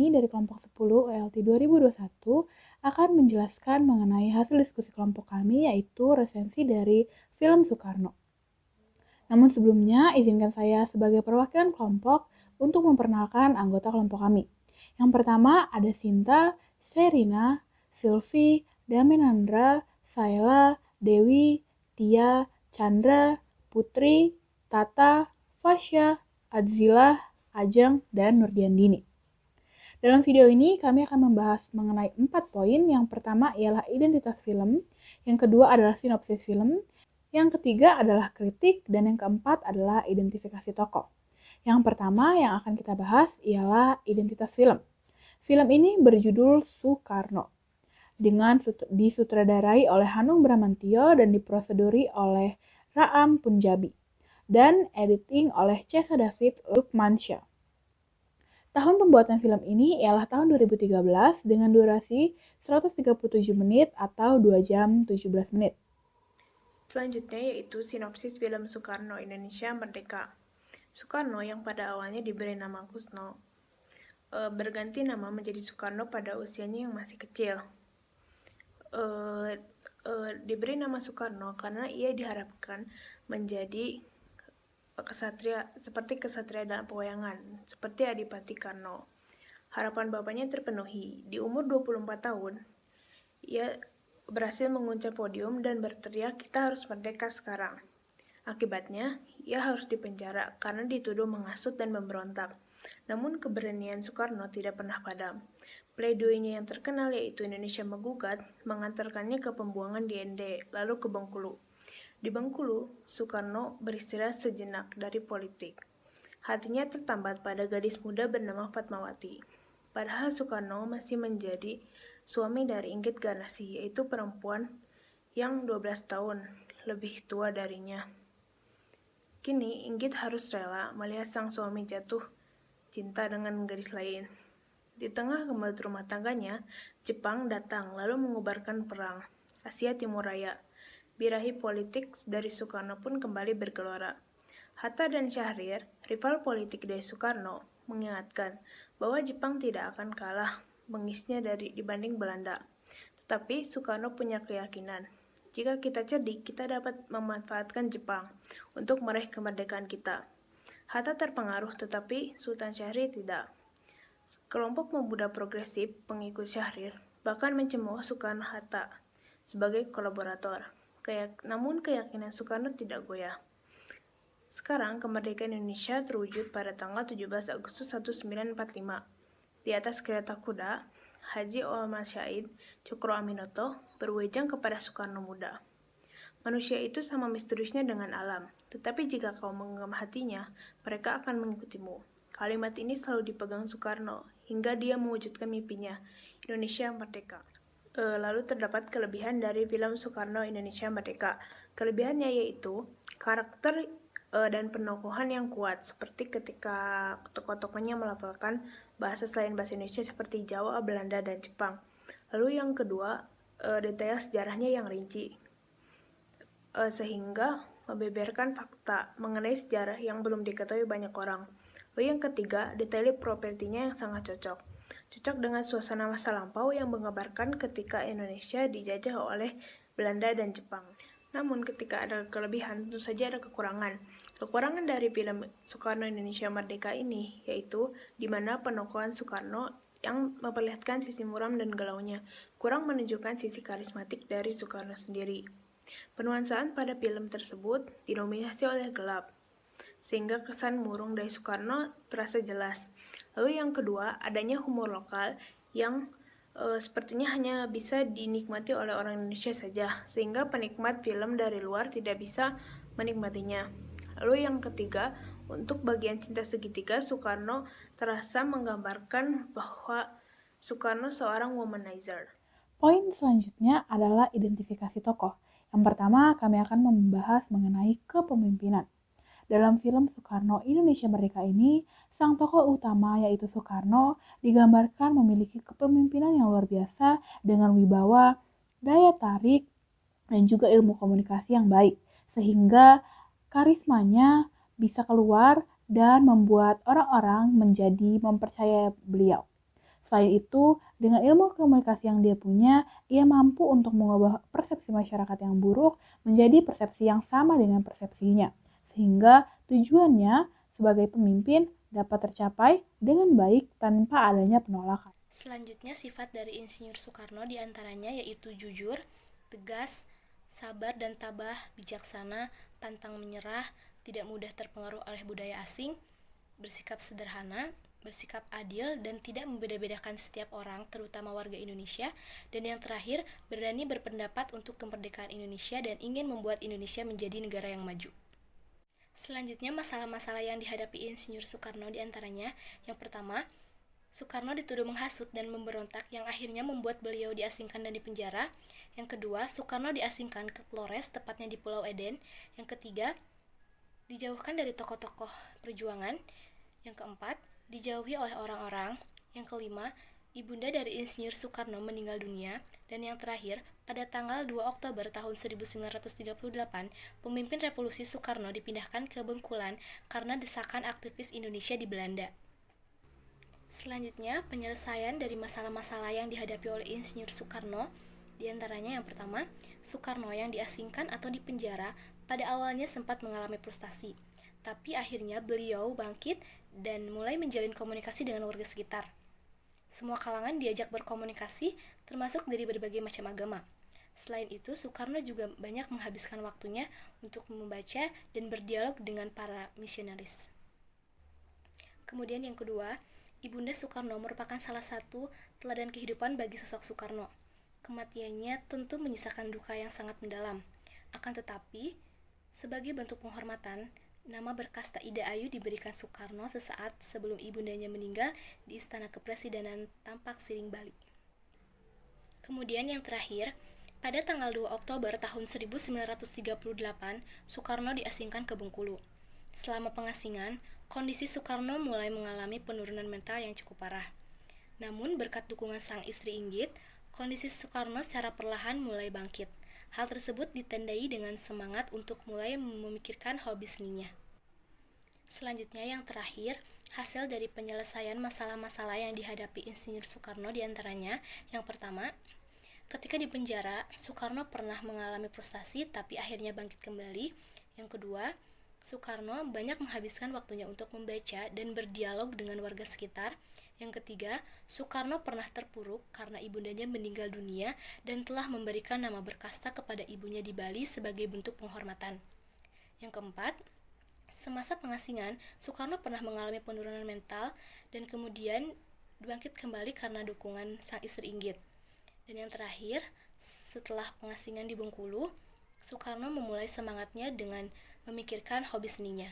kami dari kelompok 10 ULT 2021 akan menjelaskan mengenai hasil diskusi kelompok kami, yaitu resensi dari film Soekarno. Namun sebelumnya, izinkan saya sebagai perwakilan kelompok untuk memperkenalkan anggota kelompok kami. Yang pertama ada Sinta, Sherina, Sylvie, Daminandra, Saila, Dewi, Tia, Chandra, Putri, Tata, Fasya, Adzila, Ajeng, dan Nurdiandini. Dalam video ini kami akan membahas mengenai 4 poin. Yang pertama ialah identitas film, yang kedua adalah sinopsis film, yang ketiga adalah kritik, dan yang keempat adalah identifikasi tokoh. Yang pertama yang akan kita bahas ialah identitas film. Film ini berjudul Soekarno, dengan disutradarai oleh Hanung Bramantyo dan diproseduri oleh Raam Punjabi, dan editing oleh Cesa David Lukmansyah. Tahun pembuatan film ini ialah tahun 2013 dengan durasi 137 menit atau 2 jam 17 menit. Selanjutnya yaitu sinopsis film Soekarno Indonesia Merdeka. Soekarno yang pada awalnya diberi nama Kusno, berganti nama menjadi Soekarno pada usianya yang masih kecil. Diberi nama Soekarno karena ia diharapkan menjadi kesatria seperti kesatria dan pewayangan, seperti Adipati Karno. Harapan bapaknya terpenuhi. Di umur 24 tahun, ia berhasil menguncang podium dan berteriak, "Kita harus merdeka sekarang." Akibatnya, ia harus dipenjara karena dituduh menghasut dan memberontak. Namun keberanian Soekarno tidak pernah padam. Pleidoinya yang terkenal yaitu Indonesia Menggugat mengantarkannya ke pembuangan di ND, lalu ke Bengkulu. Di Bengkulu, Soekarno beristirahat sejenak dari politik. Hatinya tertambat pada gadis muda bernama Fatmawati. Padahal Soekarno masih menjadi suami dari Inggit Ganasih, yaitu perempuan yang 12 tahun lebih tua darinya. Kini Inggit harus rela melihat sang suami jatuh cinta dengan gadis lain. Di tengah kemelut rumah tangganya, Jepang datang lalu mengubarkan perang Asia Timur Raya. Birahi politik dari Soekarno pun kembali bergelora. Hatta dan Syahrir, rival politik dari Soekarno, mengingatkan bahwa Jepang tidak akan kalah bengisnya dibanding Belanda. Tetapi Soekarno punya keyakinan, jika kita cerdik, kita dapat memanfaatkan Jepang untuk meraih kemerdekaan kita. Hatta terpengaruh, tetapi Sultan Syahrir tidak. Kelompok pemuda progresif pengikut Syahrir bahkan mencemooh Soekarno-Hatta sebagai kolaborator. Namun keyakinan Soekarno tidak goyah. Sekarang kemerdekaan Indonesia terwujud pada tanggal 17 Agustus 1945. Di atas kereta kuda, Haji Omar Syahid Cokro Aminoto berwejang kepada Soekarno muda. Manusia itu sama misteriusnya dengan alam, tetapi jika kau menggenggam hatinya, mereka akan mengikutimu. Kalimat ini selalu dipegang Soekarno hingga dia mewujudkan mimpinya, Indonesia Merdeka. Lalu terdapat kelebihan dari film Soekarno Indonesia Merdeka. Kelebihannya yaitu karakter dan penokohan yang kuat, seperti ketika tokoh-tokohnya melafalkan bahasa selain bahasa Indonesia seperti Jawa, Belanda, dan Jepang. Lalu yang kedua, detail sejarahnya yang rinci, sehingga membeberkan fakta mengenai sejarah yang belum diketahui banyak orang. Lalu yang ketiga, detail propertinya yang sangat cocok dengan suasana masa lampau yang menggambarkan ketika Indonesia dijajah oleh Belanda dan Jepang. Namun ketika ada kelebihan, tentu saja ada kekurangan. Kekurangan dari film Soekarno Indonesia Merdeka ini yaitu di mana penokohan Soekarno yang memperlihatkan sisi muram dan galaunya, kurang menunjukkan sisi karismatik dari Soekarno sendiri. Penuansaan pada film tersebut didominasi oleh gelap, sehingga kesan murung dari Soekarno terasa jelas. Lalu yang kedua, adanya humor lokal yang sepertinya hanya bisa dinikmati oleh orang Indonesia saja, sehingga penikmat film dari luar tidak bisa menikmatinya. Lalu yang ketiga, untuk bagian cinta segitiga, Soekarno terasa menggambarkan bahwa Soekarno seorang womanizer. Poin selanjutnya adalah identifikasi tokoh. Yang pertama, kami akan membahas mengenai kepemimpinan. Dalam film Soekarno Indonesia Merdeka ini, sang tokoh utama yaitu Soekarno digambarkan memiliki kepemimpinan yang luar biasa dengan wibawa, daya tarik, dan juga ilmu komunikasi yang baik, sehingga karismanya bisa keluar dan membuat orang-orang menjadi mempercayai beliau. Selain itu, dengan ilmu komunikasi yang dia punya, ia mampu untuk mengubah persepsi masyarakat yang buruk menjadi persepsi yang sama dengan persepsinya. Sehingga tujuannya sebagai pemimpin dapat tercapai dengan baik tanpa adanya penolakan. Selanjutnya, sifat dari Insinyur Soekarno diantaranya yaitu jujur, tegas, sabar dan tabah, bijaksana, pantang menyerah, tidak mudah terpengaruh oleh budaya asing, bersikap sederhana, bersikap adil, dan tidak membeda-bedakan setiap orang, terutama warga Indonesia. Dan yang terakhir, berani berpendapat untuk kemerdekaan Indonesia dan ingin membuat Indonesia menjadi negara yang maju. Selanjutnya, masalah-masalah yang dihadapi Insinyur Soekarno diantaranya, yang pertama, Soekarno dituduh menghasut dan memberontak yang akhirnya membuat beliau diasingkan dan dipenjara. Yang kedua, Soekarno diasingkan ke Flores, tepatnya di Pulau Eden. Yang ketiga, dijauhkan dari tokoh-tokoh perjuangan. Yang keempat, dijauhi oleh orang-orang. Yang kelima, ibunda dari Insinyur Soekarno meninggal dunia. Dan yang terakhir, pada tanggal 2 Oktober tahun 1938, pemimpin revolusi Soekarno dipindahkan ke Bengkulan karena desakan aktivis Indonesia di Belanda. Selanjutnya, penyelesaian dari masalah-masalah yang dihadapi oleh Insinyur Soekarno, diantaranya yang pertama, Soekarno yang diasingkan atau dipenjara pada awalnya sempat mengalami frustasi, tapi akhirnya beliau bangkit dan mulai menjalin komunikasi dengan warga sekitar. Semua kalangan diajak berkomunikasi, termasuk dari berbagai macam agama. Selain itu, Soekarno juga banyak menghabiskan waktunya untuk membaca dan berdialog dengan para misionaris. Kemudian yang kedua, Ibunda Soekarno merupakan salah satu teladan kehidupan bagi sosok Soekarno. Kematiannya tentu menyisakan duka yang sangat mendalam. Akan tetapi, sebagai bentuk penghormatan, nama berkasta Ida Ayu diberikan Soekarno sesaat sebelum ibundanya meninggal di Istana Kepresidenan Tampak Siring, Bali. Kemudian yang terakhir, pada tanggal 2 Oktober tahun 1938, Soekarno diasingkan ke Bengkulu. Selama pengasingan, kondisi Soekarno mulai mengalami penurunan mental yang cukup parah. Namun berkat dukungan sang istri Inggit, kondisi Soekarno secara perlahan mulai bangkit. Hal tersebut ditandai dengan semangat untuk mulai memikirkan hobi seninya. Selanjutnya yang terakhir, hasil dari penyelesaian masalah-masalah yang dihadapi Insinyur Soekarno diantaranya, yang pertama, ketika di penjara, Soekarno pernah mengalami frustasi tapi akhirnya bangkit kembali. Yang kedua, Soekarno banyak menghabiskan waktunya untuk membaca dan berdialog dengan warga sekitar. Yang ketiga, Soekarno pernah terpuruk karena ibundanya meninggal dunia dan telah memberikan nama berkasta kepada ibunya di Bali sebagai bentuk penghormatan. Yang keempat, semasa pengasingan, Soekarno pernah mengalami penurunan mental dan kemudian bangkit kembali karena dukungan sang istri Inggit. Dan yang terakhir, setelah pengasingan di Bengkulu, Soekarno memulai semangatnya dengan memikirkan hobi seninya.